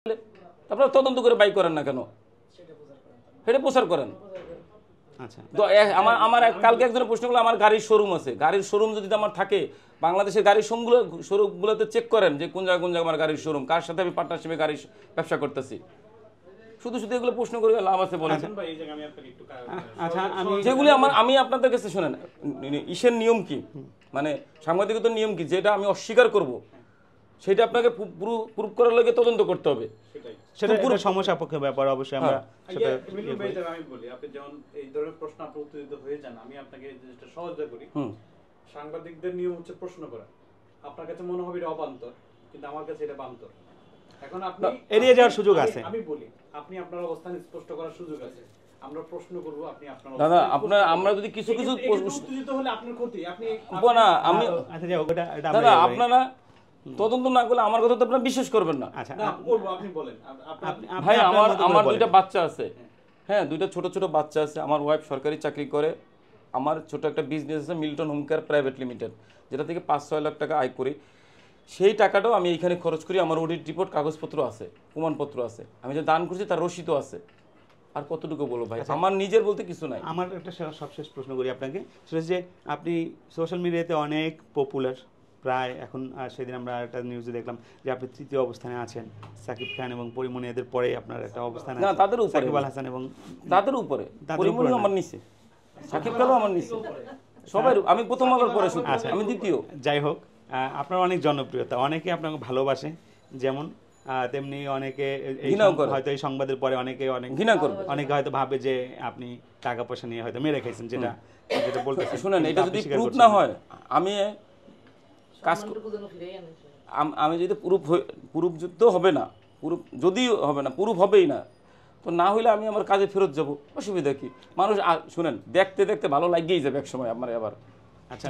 আপনারা তদন্ত করে বাই করেন না কেন? সেটা প্রচার করেন। আচ্ছা, তো আমার কালকে একজনের প্রশ্ন করলো, আমার গাড়ির শোরুম আছে, গাড়ির শোরুম যদি আমার থাকে, বাংলাদেশের গাড়ির শোরুমগুলোতে চেক করেন যে কোন জায়গায় আমার গাড়ির শোরুম, কার সাথে আমি পার্টনারশিপে গাড়ির ব্যবসা করতেছি। শুধু শুধু এগুলো প্রশ্ন করে লাভ আছে বলেন? আচ্ছা, যেগুলি আমি আপনাদের কাছে শোনেন, ইসের নিয়ম কি, মানে সাংবাদিকতার নিয়ম কি, যেটা আমি অস্বীকার করব সেটা আপনাকে প্রুফ করার লাগে তদন্ত করতে হবে। সেটা পুরো সমস্যাপক্ষ ব্যাপার, অবশ্যই আমরা সেটা আমি বলি। আপনি যেমন এই ধরনের প্রশ্ন আপনি উত্তেজিত হয়ে যান, আমি আপনাকে যেটা সহযোগিতা করি। সাংবাদিকদের নিয়ম হচ্ছে প্রশ্ন করা। আপনার কাছে মনে হবে এটা অবান্তর, কিন্তু আমার কাছে এটা বান্তর। এখন আপনি এড়িয়ে যাওয়ার সুযোগ আছে। আমি বলি, আপনি আপনার অবস্থান স্পষ্ট করার সুযোগ আছে। আমরা প্রশ্ন করব, আপনি আপনার দাদা আমরা যদি কিছু উত্তেজিত হলে আপনার ক্ষতি। আপনি না আমি আচ্ছা যাও, এটা দাদা আপনারা তদন্ত না করলে আমার কথা তো আপনারা বিশ্বাস করবেন না। আচ্ছা না বলবো, আপনি বলেন। ভাই আমার দুইটা বাচ্চা আছে, হ্যাঁ, দুইটা ছোট ছোট বাচ্চা আছে। আমার ওয়াইফ সরকারি চাকরি করে। আমার ছোট একটা বিজনেস আছে Milton home care private limited, যেটা থেকে 5-6 লাখ টাকা আয় করি। সেই টাকাটাও আমি এইখানে খরচ করি। আমার অডিট রিপোর্ট, কাগজপত্র আছে, প্রমাণপত্র আছে, আমি যে দান করছি তার রসিদও আছে। আর কতটুকু বলবো ভাই, আমার নিজের বলতে কিছু নাই। আমার একটা সবশেষ প্রশ্ন করি আপনাকে, সেটা যে আপনি সোশ্যাল মিডিয়াতে অনেক পপুলার, প্রায় এখন সেদিন আমরা একটা নিউজে দেখলাম যে আপনি 3য় অবস্থানে আছেন। সাকিব খান এবং পরিমণি এদের পরে আপনার একটা অবস্থান আছে। না, তাদের উপরে, সাকিব আল হাসান এবং তাদের উপরে, পরিমণিও আমার নিচে, সাকিব খানও আমার নিচে, সবাই। আমি প্রথম আলোর পরে, আমি দ্বিতীয়। যাই হোক, আপনার অনেক জনপ্রিয়তা, অনেকে আপনাকে ভালোবাসে, যেমন তেমনি অনেকে হয়তো এই সংবাদের পরে অনেকে ঘৃণা করবে, অনেকে হয়তো ভাবে যে আপনি টাকা পয়সা নিয়ে হয়তো মেরে খাইছেন, যেটা বলতেছেন। শুনেন, এটা যদি প্রুফ না হয়, আমি কাজ আমি যদি প্রুফ যুদ্ধ হবে না, প্রুফ যদি হবে না, প্রুফ হবেই না, তো না হইলে আমি আমার কাজে ফেরত যাব, অসুবিধা কি? মানুষ শুনেন, দেখতে দেখতে ভালো লাগেই যাবে এক সময় আমার আবার। আচ্ছা,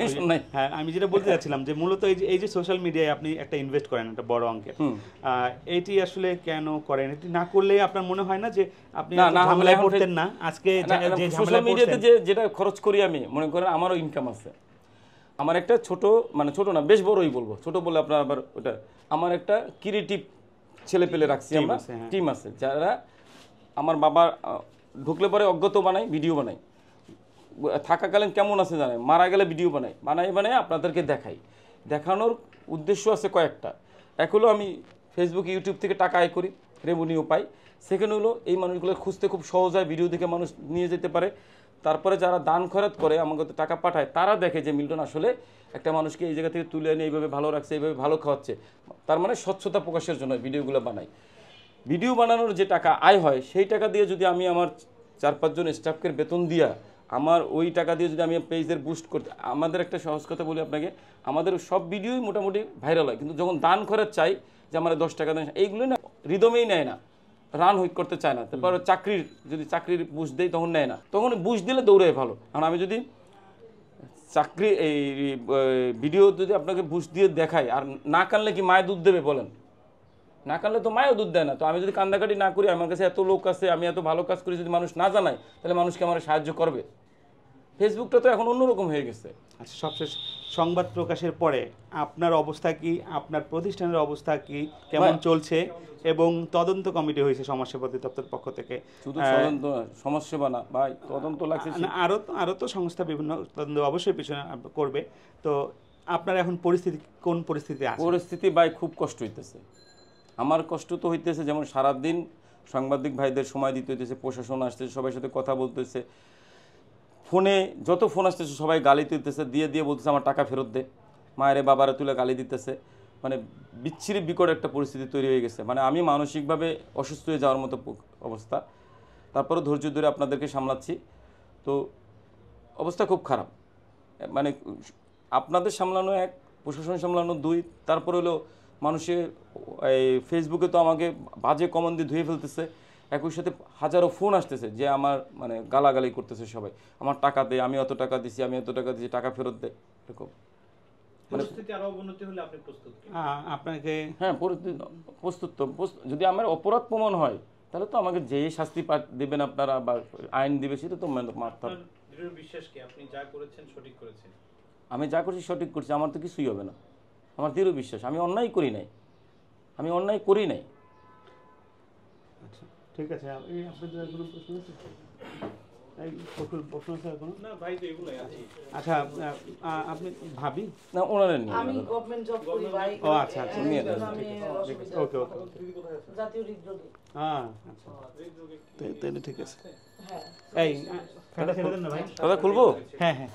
হ্যাঁ, আমি যেটা বলতে চাচ্ছিলাম যে মূলত এই যে সোশ্যাল মিডিয়ায় আপনি একটা ইনভেস্ট করেন একটা বড় অঙ্কের, এইটি আসলে কেন করেন? এটি না করলে আপনার মনে হয় না যে আপনি ঝামেলায় পড়তেন না? আজকে যে সোশ্যাল মিডিয়াতে যেটা খরচ করি, আমি মনে করেন আমারও ইনকাম আছে। আমার একটা ছোট, মানে ছোট না, বেশ বড়ই বলবো, ছোট বলে আপনার আবার ওটা, আমার একটা ক্রিয়েটিভ ছেলে পেলে রাখছি, আমরা টিম আছে, যারা আমার বাবা ঢুকলে পরে অজ্ঞত বানাই, ভিডিও বানাই, থাকাকালীন কেমন আছে জানাই, মারা গেলে ভিডিও বানাই আপনাদেরকে দেখাই। দেখানোর উদ্দেশ্য আছে কয়েকটা। এক হলো আমি ফেসবুক, ইউটিউব থেকে টাকা আয় করি, রেভিনিউ পাই। সেকেন্ড হলো এই মানুষগুলো খুঁজতে খুব সহজ হয়, ভিডিও দেখে মানুষ নিয়ে যেতে পারে। তারপরে যারা দান খরচ করে আমাকে টাকা পাঠায়, তারা দেখে যে মিল্টন আসলে একটা মানুষকে এই জায়গা থেকে তুলে এনে এইভাবে ভালো রাখছে, এইভাবে ভালো খাওয়াচ্ছে। তার মানে স্বচ্ছতা প্রকাশের জন্য ভিডিওগুলো বানাই। ভিডিও বানানোর যে টাকা আয় হয়, সেই টাকা দিয়ে যদি আমি আমার 4-5 জন স্টাফকে বেতন দিয়া, আমার ওই টাকা দিয়ে যদি আমি পেজের বুস্ট করতে, আমাদের একটা সহজ কথা বলি আপনাকে, আমাদের সব ভিডিওই মোটামুটি ভাইরাল হয়, কিন্তু যখন দান খরচ চাই যে আমার 10 টাকা দেন, এইগুলো না হৃদমেই নেয় না, রান করতে চায় না। তারপর চাকরির বুস্ট দেয়, তখন নেয় না, তখন বুস্ট দিলে দৌড়ে ভালো। কারণ আমি যদি এই ভিডিও যদি আপনাকে বুস্ট দিয়ে দেখাই, আর না কানলে কি মায়ে দুধ দেবে বলেন? না কানলে তো মায়েও দুধ দেয় না। তো আমি যদি কান্দাকাটি না করি, আমার কাছে এত লোক আছে, আমি এত ভালো কাজ করি, যদি মানুষ না জানায়, তাহলে মানুষকে আমার সাহায্য করবে? ফেসবুকটা তো এখন অন্যরকম হয়ে গেছে। আচ্ছা, সবশেষ সংবাদ প্রকাশের পরে আপনার অবস্থা কি, আপনার প্রতিষ্ঠানের অবস্থা কি, কেমন চলছে? এবং তদন্ত কমিটি হয়েছে সমাজসেবা অধিদপ্তর পক্ষ থেকে। শুধু তদন্ত সমাজসেবা না ভাই, তদন্ত লাগছে, আরও তো সংস্থা বিভিন্ন তদন্ত অবশ্যই পিছনে করবে। তো আপনার এখন কোন পরিস্থিতি আছে? পরিস্থিতি ভাই খুব কষ্ট হইতেছে। আমার কষ্ট তো হইতেছে, যেমন সারাদিন সাংবাদিক ভাইদের সময় দিতে হইতেছে, প্রশাসন আসতেছে, সবার সাথে কথা বলতেছে, ফোনে যত ফোন আসতেছে সবাই গালি দিতেছে, দিয়ে বলতেছে আমার টাকা ফেরত দে, মায়েরে বাবারা তুলে গালি দিতেছে। মানে বিচ্ছিরি বিকট একটা পরিস্থিতি তৈরি হয়ে গেছে। মানে আমি মানসিকভাবে অসুস্থ হয়ে যাওয়ার মতো অবস্থা। তারপরে ধৈর্য ধরে আপনাদেরকে সামলাচ্ছি। তো অবস্থা খুব খারাপ, মানে আপনাদের সামলানো এক, প্রশাসন সামলানো দুই, তারপর হলো মানুষের এই ফেসবুকে তো আমাকে বাজে কমেন্ট দিয়ে ধুয়ে ফেলতেছে। একই সাথে হাজারো ফোন আসতেছে যে আমার মানে গালাগালি করতেছে সবাই, আমার টাকা দে, আমি অত টাকা দিছি, আমি এত টাকা দিছি, টাকা ফেরত দে, এরকম। পরিস্থিতি আরো অবনতি হলে আপনি প্রস্তুত? আপনাকে, হ্যাঁ, প্রস্তুত তো। যদি আমার অপরাধ প্রমাণ হয়, তাহলে তো আমাকে যেই শাস্তি দেবেন আপনারা বা আইন দিবে, সেটা তো মারতে হবে। দৃঢ় বিশ্বাস কি আপনি যা করেছেন সঠিক করেছেন? আমি যা করছি সঠিক করছি, আমার তো কিছুই হবে না। আমার দৃঢ় বিশ্বাস, আমি অন্যায় করি নাই। আচ্ছা ঠিক আছে, এই আপনাদের কোনো প্রশ্ন আছে? এই প্রশ্ন আছে কোনো? না ভাই, তো এগুলাই আছে। আচ্ছা আপনি ভাবি না ওনারা নিয়ে আমি গভর্নমেন্ট জব করি ভাই। ও আচ্ছা আচ্ছা নিয়ে এই জন্য আমি অসুবিধা। ওকে ওকে দিদি কোথায় আছে? জাতীয় হৃদরোগী। হ্যাঁ আচ্ছা হৃদরোগে কি? তাহলে ঠিক আছে। হ্যাঁ। এই ফ্যানটা ছেড়ে দেন না ভাই। দাদা খুলবো? হ্যাঁ হ্যাঁ